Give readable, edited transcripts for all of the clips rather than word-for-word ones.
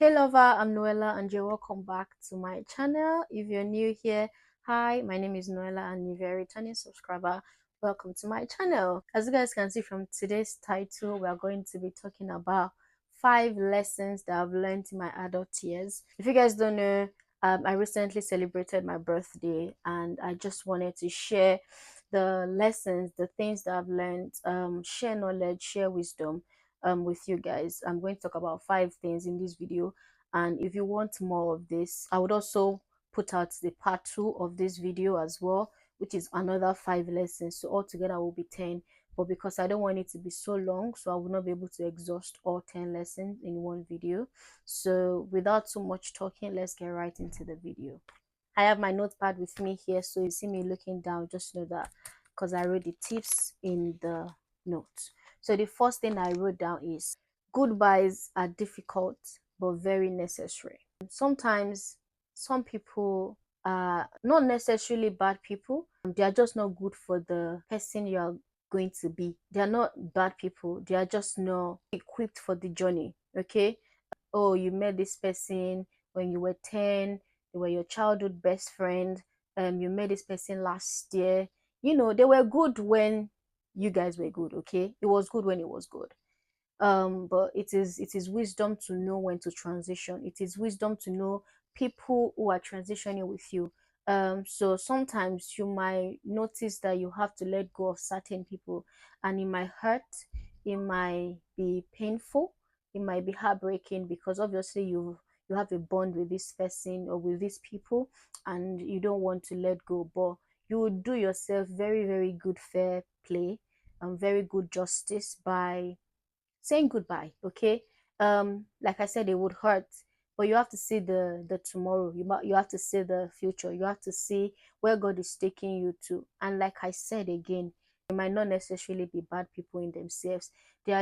Hey lover, I'm Noella and you're welcome back to my channel. If you're new here, hi, my name is Noella and if you're a returning subscriber, welcome to my channel. As you guys can see from today's title, we are going to be talking about 5 lessons that I've learned in my adult years. If you guys don't know, I recently celebrated my birthday and I just wanted to share the lessons, the things that I've learned, share knowledge, share wisdom with you guys. I'm going to talk about 5 things in this video, and if you want more of this, I would also put out the part 2 of this video as well, which is another 5 lessons. So altogether will be 10, but because I don't want it to be so long, so I will not be able to exhaust all 10 lessons in one video. So without too much talking, let's get right into the video. I have my notepad with me here, so you see me looking down, just know that because I wrote the tips in the notes. So the first thing I wrote down is goodbyes are difficult but very necessary. Sometimes some people are not necessarily bad people, they are just not good for the person you are going to be. They are not bad people, they are just not equipped for the journey. Okay, oh, you met this person when you were 10, they were your childhood best friend, you met this person last year. You know, they were good when you guys were good. Okay, it was good when it was good. But it is wisdom to know when to transition. It is wisdom to know people who are transitioning with you. So sometimes you might notice that you have to let go of certain people, and it might hurt, it might be painful, it might be heartbreaking, because obviously you have a bond with this person or with these people and you don't want to let go. But you would do yourself very, very good fair play and very good justice by saying goodbye. Okay, like I said, it would hurt, but you have to see the tomorrow. You have to see the future. You have to see where God is taking you to. And like I said again, they might not necessarily be bad people in themselves. They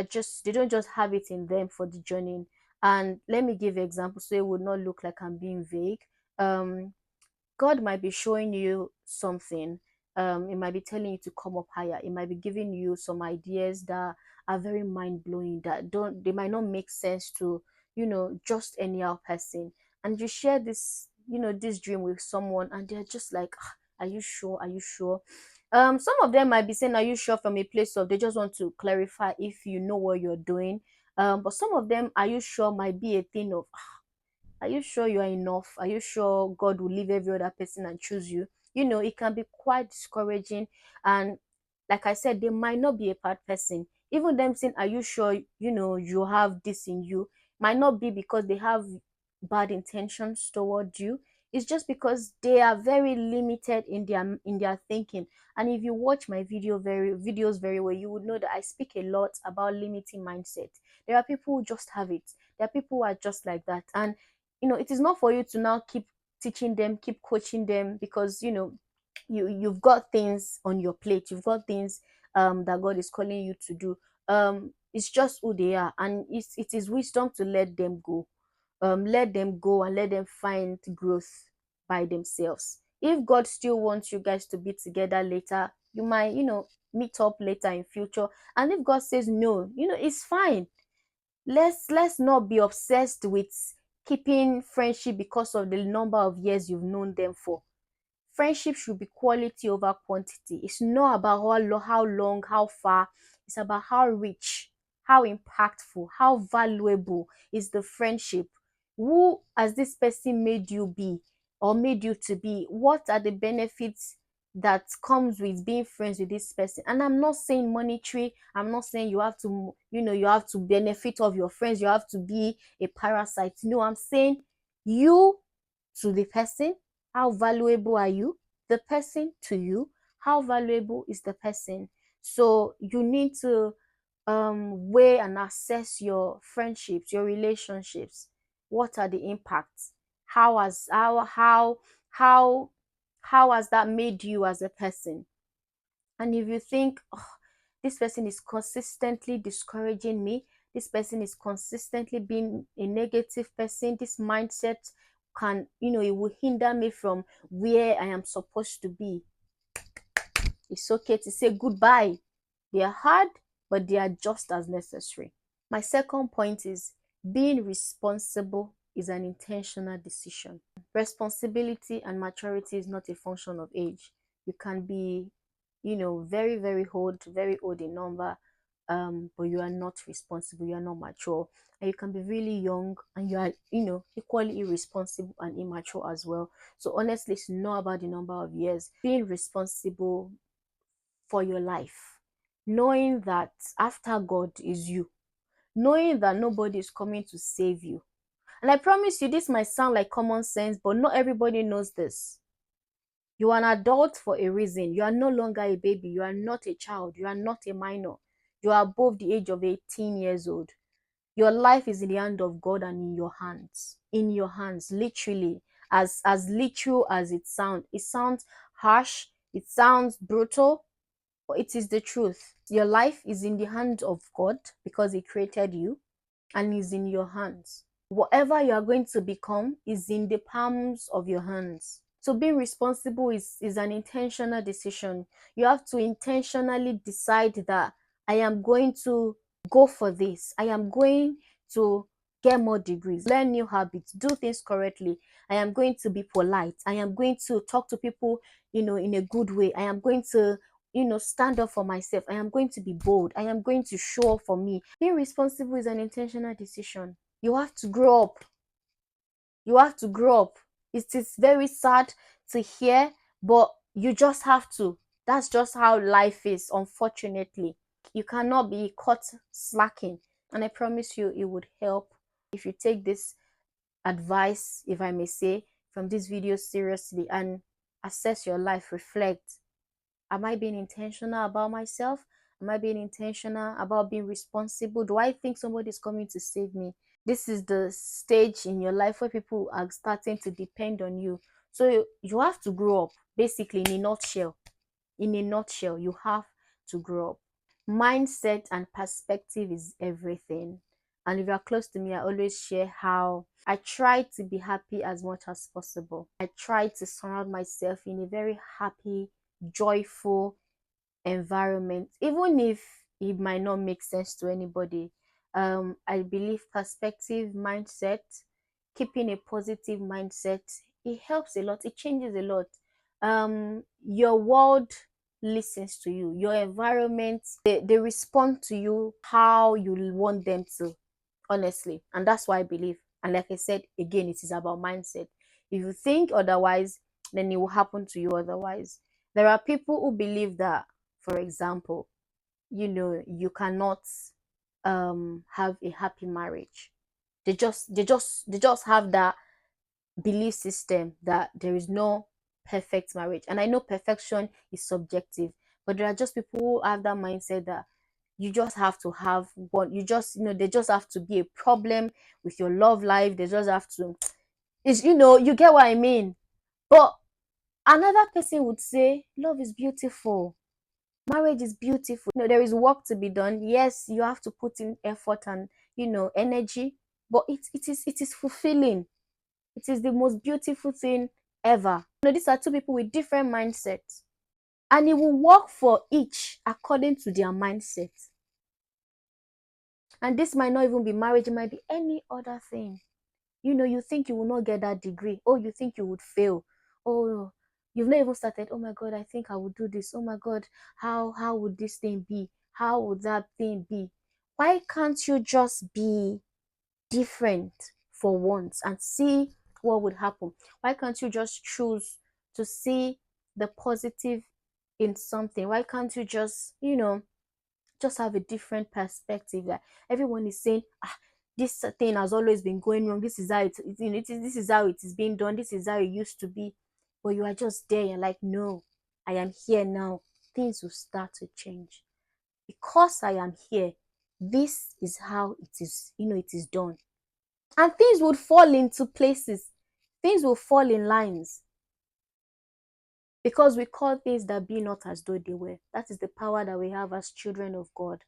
don't just have it in them for the journey. And let me give examples so it would not look like I'm being vague. God might be showing you something. It might be telling you to come up higher. It might be giving you some ideas that are very mind blowing, that don't they might not make sense to, just any other person. And you share this, this dream with someone, and they're just like, "Ah, are you sure? Are you sure?" Some of them might be saying, "Are you sure?" from a place of they just want to clarify if you know what you're doing. But some of them, "Are you sure?" might be a thing of, are you sure you are enough? Are you sure God will leave every other person and choose you? It can be quite discouraging. And like I said, they might not be a bad person. Even them saying, are you sure, you have this in you, might not be because they have bad intentions toward you. It's just because they are very limited in their thinking. And if you watch my videos very well, you would know that I speak a lot about limiting mindset. There are people who just have it. There are people who are just like that. And it is not for you to now keep teaching them, keep coaching them, because you've got things on your plate, you've got things that God is calling you to do. It's just who they are, and it is wisdom to let them go. Let them go and let them find growth by themselves. If God still wants you guys to be together later, you might meet up later in future. And if God says no, it's fine. Let's not be obsessed with keeping friendship because of the number of years you've known them for. Friendship should be quality over quantity. It's not about how long, how far. It's about how rich, how impactful, how valuable is the friendship. Who has this person made you be or made you to be? What are the benefits that comes with being friends with this person? And I'm not saying monetary. I'm not saying you have to, you have to benefit of your friends. You have to be a parasite. No, I'm saying you to the person, how valuable are you? The person to you, how valuable is the person? So you need to weigh and assess your friendships, your relationships. What are the impacts? How has that made you as a person? And if you think, oh, this person is consistently discouraging me, this person is consistently being a negative person, this mindset can, it will hinder me from where I am supposed to be. It's okay to say goodbye. They are hard, but they are just as necessary. My second point is being responsible is an intentional decision. Responsibility and maturity is not a function of age. You can be, very, very old in number, but you are not responsible, you are not mature. And you can be really young and you are, equally irresponsible and immature as well. So honestly, it's not about the number of years. Being responsible for your life, knowing that after God is you, knowing that nobody is coming to save you. And I promise you, this might sound like common sense, but not everybody knows this. You are an adult for a reason. You are no longer a baby. You are not a child. You are not a minor. You are above the age of 18 years old. Your life is in the hand of God and in your hands. In your hands, literally. As literal as it sounds. It sounds harsh. It sounds brutal. But it is the truth. Your life is in the hands of God because He created you and is in your hands. Whatever you are going to become is in the palms of your hands. So being responsible is an intentional decision. You have to intentionally decide that I am going to go for this. I am going to get more degrees, learn new habits, do things correctly. I am going to be polite. I am going to talk to people, in a good way. I am going to, stand up for myself. I am going to be bold. I am going to show up for me. Being responsible is an intentional decision. You have to grow up. You have to grow up. It is very sad to hear, but you just have to. That's just how life is, unfortunately. You cannot be caught slacking. And I promise you, it would help if you take this advice, if I may say, from this video seriously and assess your life, reflect. Am I being intentional about myself? Am I being intentional about being responsible? Do I think somebody is coming to save me? This is the stage in your life where people are starting to depend on you. So you have to grow up, basically, in a nutshell. In a nutshell, you have to grow up. Mindset and perspective is everything. And if you're close to me, I always share how I try to be happy as much as possible. I try to surround myself in a very happy, joyful environment, even if it might not make sense to anybody. I believe perspective, mindset, keeping a positive mindset, it helps a lot. It changes a lot. Your world listens to you. Your environment, they respond to you how you want them to, honestly. And that's why I believe. And like I said, again, it is about mindset. If you think otherwise, then it will happen to you otherwise. There are people who believe that, for example, you cannot have a happy marriage. They just have that belief system that there is no perfect marriage. And I know perfection is subjective, but there are just people who have that mindset that you just have to have one. You just, they just have to be a problem with your love life. They just have to, you get what I mean. But another person would say love is beautiful. Marriage is beautiful. There is work to be done. Yes, you have to put in effort and, energy, but it is fulfilling. It is the most beautiful thing ever. These are two people with different mindsets, and it will work for each according to their mindset. And this might not even be marriage, it might be any other thing. You think you will not get that degree. Oh, you think you would fail. Oh, you've not even started. Oh my God, I think I would do this. Oh my God, how would this thing be? How would that thing be? Why can't you just be different for once and see what would happen? Why can't you just choose to see the positive in something? Why can't you just have a different perspective? That everyone is saying, this thing has always been going wrong. This is how this is how it is being done. This is how it used to be. But you are just there. You're like, no, I am here now. Things will start to change because I am here. This is how it is. It is done, and things would fall into places. Things will fall in lines because we call things that be not as though they were. That is the power that we have as children of God.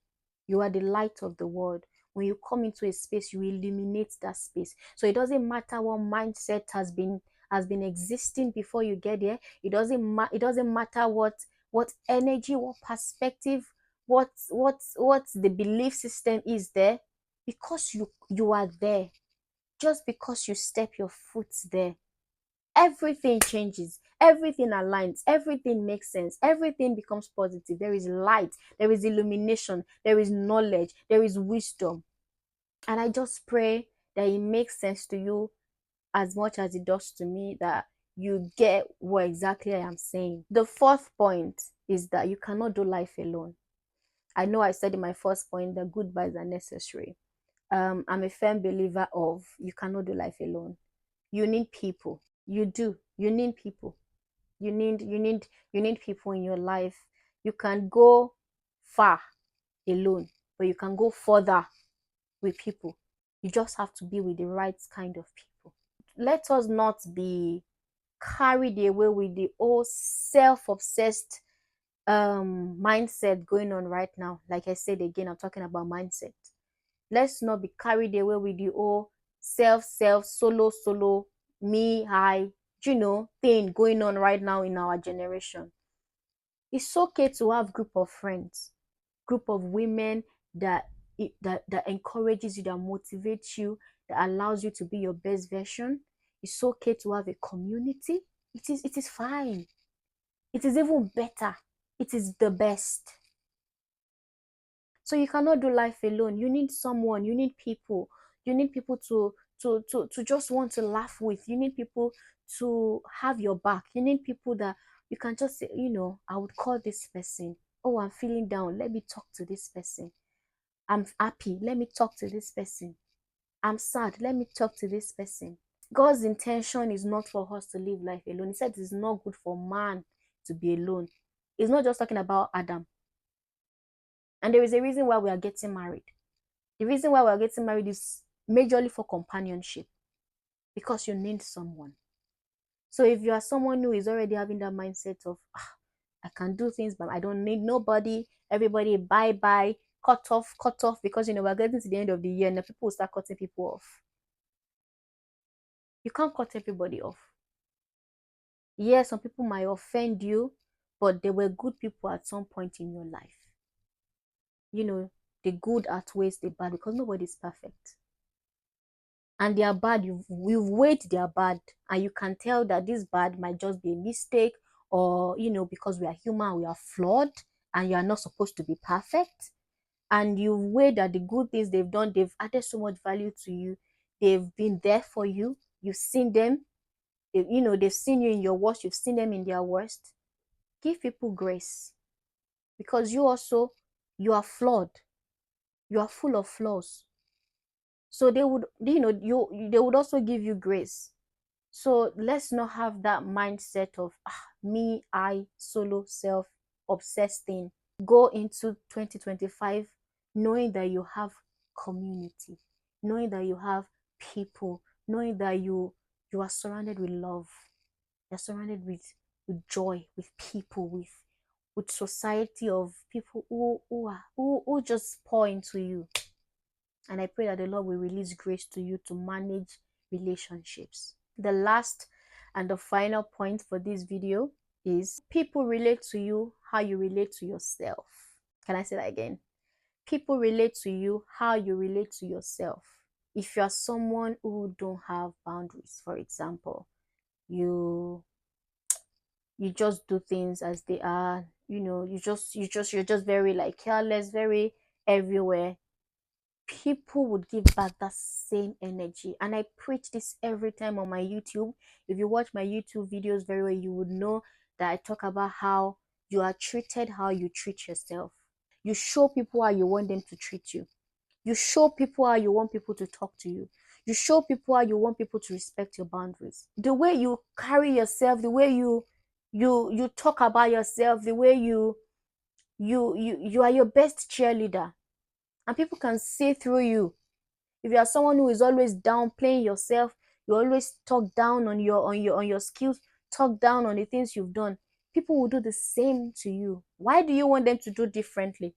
You are the light of the world. When you come into a space, you illuminate that space. So it doesn't matter what mindset has been existing before you get there. It doesn't matter what energy, what perspective, what the belief system is there, because you are there. just because you step your foot there, everything changes, everything aligns, everything makes sense, everything becomes positive. There is light, there is illumination, there is knowledge, there is wisdom. And I just pray that it makes sense to you as much as it does to me, that you get what exactly I am saying. The fourth point is that you cannot do life alone. I know I said in my first point that goodbyes are necessary. I'm a firm believer of you cannot do life alone. You need people. You do. You need people. You need people in your life. You can go far alone, but you can go further with people. You just have to be with the right kind of people. Let us not be carried away with the old self-obsessed mindset going on right now. Like I said again, I'm talking about mindset. Let's not be carried away with the old solo, me, I, thing going on right now in our generation. It's okay to have group of friends, group of women that that encourages you, that motivates you, that allows you to be your best version. It's okay to have a community. It is fine. It is even better. It is the best. So you cannot do life alone. You need someone, you need people. You need people to just want to laugh with. You need people to have your back. You need people that you can just say, I would call this person. Oh, I'm feeling down. Let me talk to this person. I'm happy. Let me talk to this person. I'm sad. Let me talk to this person. God's intention is not for us to live life alone. He said it's not good for man to be alone. He's not just talking about Adam. And there is a reason why we are getting married. The reason why we are getting married is majorly for companionship, because you need someone. So if you are someone who is already having that mindset of, I can do things, but I don't need nobody, everybody bye bye, cut off, because we're getting to the end of the year and the people will start cutting people off. You can't cut everybody off. Yes, some people might offend you, but they were good people at some point in your life. The good outweighs the bad, because nobody's perfect. And they are bad. You've weighed their bad, and you can tell that this bad might just be a mistake, or because we are human, we are flawed, and you are not supposed to be perfect. And you've weighed that the good things they've done, they've added so much value to you, they've been there for you, you've seen them, they've seen you in your worst, you've seen them in their worst. Give people grace, because you are flawed, you are full of flaws. So they would, they would also give you grace. So let's not have that mindset of me, I, solo, self, obsessed thing. Go into 2025 knowing that you have community, knowing that you have people, knowing that you are surrounded with love, you're surrounded with joy, with people, with society of people who just pour into you. And I pray that the Lord will release grace to you to manage relationships. The last and the final point for this video is people relate to you how you relate to yourself. Can I say that again? People relate to you how you relate to yourself. If you are someone who don't have boundaries, for example, you just do things as they are, you're just very like careless, very everywhere, people would give back that same energy. And I preach this every time on my YouTube. If you watch my YouTube videos very well, you would know that I talk about how you are treated, how you treat yourself. You show people how you want them to treat you. You show people how you want people to talk to you. You show people how you want people to respect your boundaries. The way you carry yourself, the way you talk about yourself, the way you are your best cheerleader, and people can see through you. If you are someone who is always downplaying yourself, you always talk down on your skills, talk down on the things you've done, people will do the same to you. Why do you want them to do differently?